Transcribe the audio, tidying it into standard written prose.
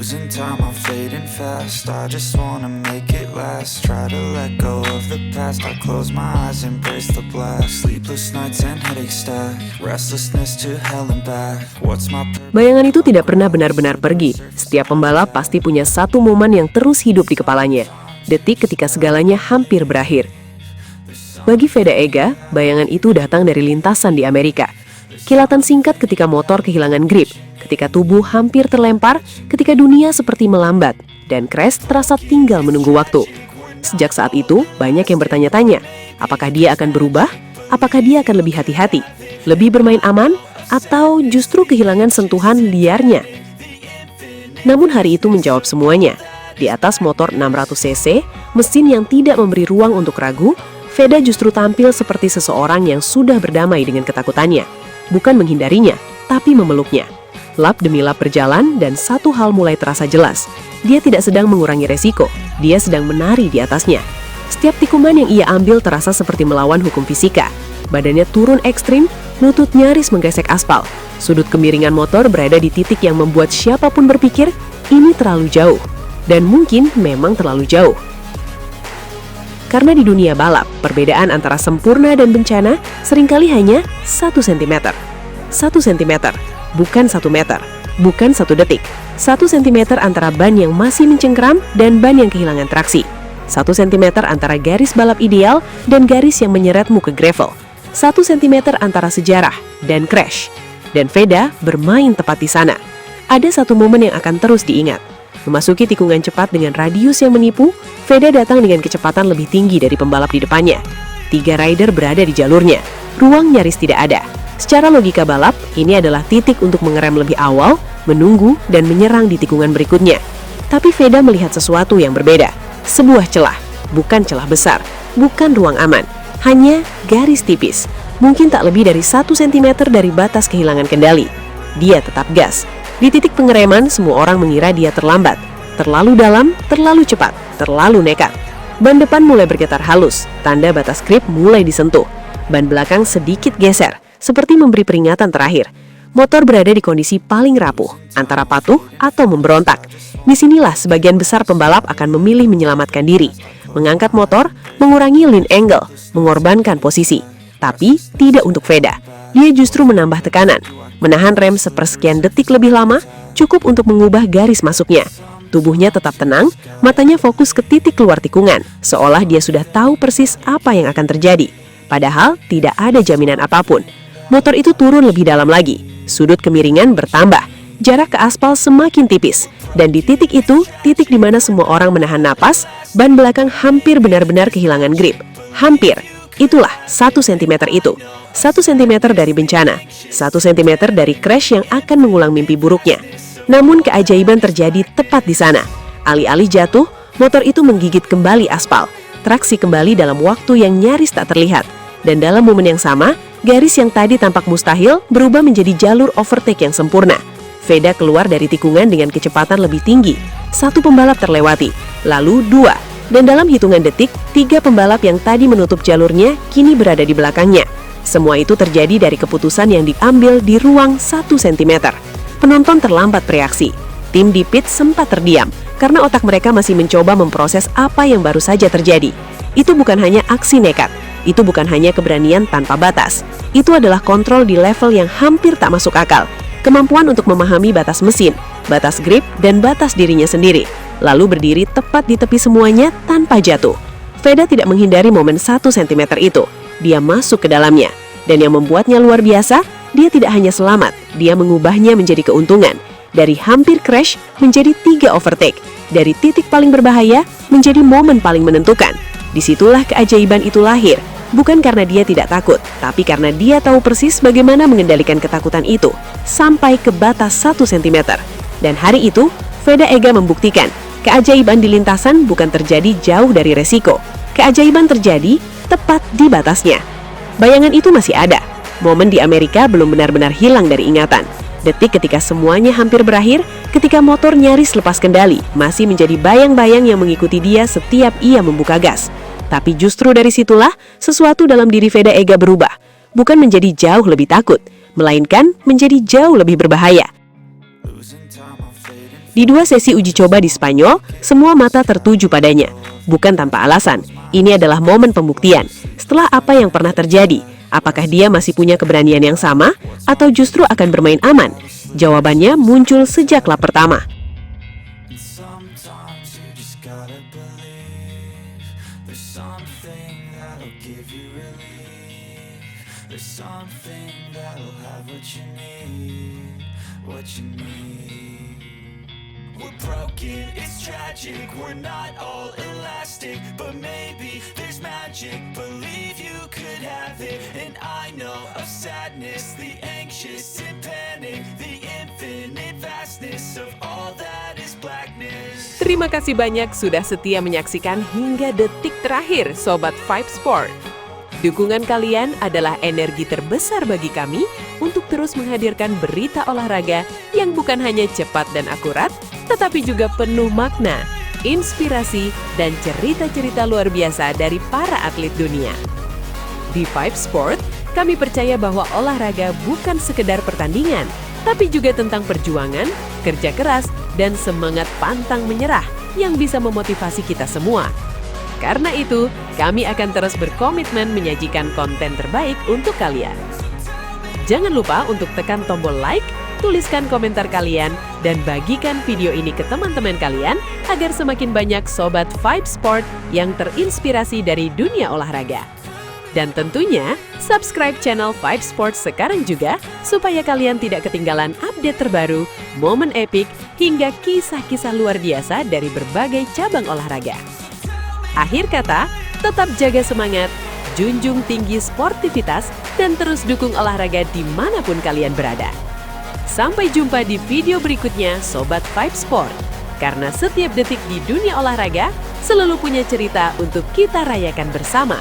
Losing time, I'm fading fast. I just wanna make it last. Try to let go of the past. I close my eyes, embrace the blast. Sleepless nights and headaches stack. Restlessness to hell and back. What's my Bayangan itu tidak pernah benar-benar pergi. Setiap pembalap pasti punya satu momen yang terus hidup di kepalanya. Detik ketika segalanya hampir berakhir. Bagi Veda Ega, bayangan itu datang dari lintasan di Amerika. Kilatan singkat ketika motor kehilangan grip, ketika tubuh hampir terlempar, ketika dunia seperti melambat, dan crash terasa tinggal menunggu waktu. Sejak saat itu, banyak yang bertanya-tanya, apakah dia akan berubah? Apakah dia akan lebih hati-hati? Lebih bermain aman? Atau justru kehilangan sentuhan liarnya? Namun hari itu menjawab semuanya. Di atas motor 600cc, mesin yang tidak memberi ruang untuk ragu, Veda justru tampil seperti seseorang yang sudah berdamai dengan ketakutannya. Bukan menghindarinya, tapi memeluknya. Lap demi lap berjalan dan satu hal mulai terasa jelas. Dia tidak sedang mengurangi resiko, dia sedang menari di atasnya. Setiap tikuman yang ia ambil terasa seperti melawan hukum fisika. Badannya turun ekstrim, lutut nyaris menggesek aspal. Sudut kemiringan motor berada di titik yang membuat siapapun berpikir, ini terlalu jauh. Dan mungkin memang terlalu jauh. Karena di dunia balap, perbedaan antara sempurna dan bencana seringkali hanya 1 cm. 1 cm, bukan 1 meter, bukan 1 detik. 1 cm antara ban yang masih mencengkram dan ban yang kehilangan traksi. 1 cm antara garis balap ideal dan garis yang menyeretmu ke gravel. 1 cm antara sejarah dan crash. Dan Veda bermain tepat di sana. Ada satu momen yang akan terus diingat. Memasuki tikungan cepat dengan radius yang menipu, Veda datang dengan kecepatan lebih tinggi dari pembalap di depannya. 3 rider berada di jalurnya. Ruang nyaris tidak ada. Secara logika balap, ini adalah titik untuk mengerem lebih awal, menunggu, dan menyerang di tikungan berikutnya. Tapi Veda melihat sesuatu yang berbeda. Sebuah celah, bukan celah besar, bukan ruang aman. Hanya garis tipis, mungkin tak lebih dari 1 cm dari batas kehilangan kendali. Dia tetap gas. Di titik pengereman, semua orang mengira dia terlambat. Terlalu dalam, terlalu cepat, terlalu nekat. Ban depan mulai bergetar halus, tanda batas grip mulai disentuh. Ban belakang sedikit geser, seperti memberi peringatan terakhir. Motor berada di kondisi paling rapuh, antara patuh atau memberontak. Disinilah sebagian besar pembalap akan memilih menyelamatkan diri. Mengangkat motor, mengurangi lean angle, mengorbankan posisi. Tapi tidak untuk Veda. Dia justru menambah tekanan. Menahan rem sepersekian detik lebih lama cukup untuk mengubah garis masuknya. Tubuhnya tetap tenang, matanya fokus ke titik keluar tikungan, seolah dia sudah tahu persis apa yang akan terjadi. Padahal tidak ada jaminan apapun. Motor itu turun lebih dalam lagi, sudut kemiringan bertambah, jarak ke aspal semakin tipis, dan di titik itu, titik di mana semua orang menahan napas, ban belakang hampir benar-benar kehilangan grip. Hampir. Itulah 1 cm itu. 1 cm dari bencana, 1 cm dari crash yang akan mengulang mimpi buruknya. Namun keajaiban terjadi tepat di sana. Alih-alih jatuh, motor itu menggigit kembali aspal. Traksi kembali dalam waktu yang nyaris tak terlihat. Dan dalam momen yang sama, garis yang tadi tampak mustahil berubah menjadi jalur overtake yang sempurna. Veda keluar dari tikungan dengan kecepatan lebih tinggi. 1 pembalap terlewati, lalu 2. Dan dalam hitungan detik, 3 pembalap yang tadi menutup jalurnya kini berada di belakangnya. Semua itu terjadi dari keputusan yang diambil di ruang 1 cm. Penonton terlambat bereaksi. Tim di pit sempat terdiam, karena otak mereka masih mencoba memproses apa yang baru saja terjadi. Itu bukan hanya aksi nekat, itu bukan hanya keberanian tanpa batas. Itu adalah kontrol di level yang hampir tak masuk akal. Kemampuan untuk memahami batas mesin, batas grip, dan batas dirinya sendiri. Lalu berdiri tepat di tepi semuanya tanpa jatuh. Veda tidak menghindari momen 1 cm itu. Dia masuk ke dalamnya. Dan yang membuatnya luar biasa, dia tidak hanya selamat, dia mengubahnya menjadi keuntungan. Dari hampir crash menjadi 3 overtake. Dari titik paling berbahaya menjadi momen paling menentukan. Disitulah keajaiban itu lahir. Bukan karena dia tidak takut, tapi karena dia tahu persis bagaimana mengendalikan ketakutan itu sampai ke batas 1 cm. Dan hari itu, Veda Ega membuktikan keajaiban di lintasan bukan terjadi jauh dari resiko. Keajaiban terjadi tepat di batasnya. Bayangan itu masih ada. Momen di Amerika belum benar-benar hilang dari ingatan. Detik ketika semuanya hampir berakhir, ketika motor nyaris lepas kendali, masih menjadi bayang-bayang yang mengikuti dia setiap ia membuka gas. Tapi justru dari situlah sesuatu dalam diri Veda Ega berubah. Bukan menjadi jauh lebih takut, melainkan menjadi jauh lebih berbahaya. Di 2 sesi uji coba di Spanyol, semua mata tertuju padanya. Bukan tanpa alasan, ini adalah momen pembuktian. Setelah apa yang pernah terjadi, apakah dia masih punya keberanian yang sama, atau justru akan bermain aman? Jawabannya muncul sejak lap pertama. And sometimes you just gotta believe there's something that'll give you relief. There's something that'll have what you need, what you need. We're broken, it's tragic, we're not all elastic, but maybe there's magic. Believe you could have it, and I know of sadness, the anxious and panic, the infinite vastness of all that is blackness. Terima kasih banyak sudah setia menyaksikan hingga detik terakhir, Sobat Vibe Sport. Dukungan kalian adalah energi terbesar bagi kami untuk terus menghadirkan berita olahraga yang bukan hanya cepat dan akurat, tetapi juga penuh makna, inspirasi, dan cerita-cerita luar biasa dari para atlet dunia. Di Vibe Sport, kami percaya bahwa olahraga bukan sekedar pertandingan, tapi juga tentang perjuangan, kerja keras, dan semangat pantang menyerah yang bisa memotivasi kita semua. Karena itu, kami akan terus berkomitmen menyajikan konten terbaik untuk kalian. Jangan lupa untuk tekan tombol like, tuliskan komentar kalian, dan bagikan video ini ke teman-teman kalian agar semakin banyak Sobat Vibe Sport yang terinspirasi dari dunia olahraga. Dan tentunya, subscribe channel Vibe Sport sekarang juga supaya kalian tidak ketinggalan update terbaru, momen epik, hingga kisah-kisah luar biasa dari berbagai cabang olahraga. Akhir kata, tetap jaga semangat, junjung tinggi sportivitas, dan terus dukung olahraga dimanapun kalian berada. Sampai jumpa di video berikutnya, Sobat Vibe Sport. Karena setiap detik di dunia olahraga selalu punya cerita untuk kita rayakan bersama.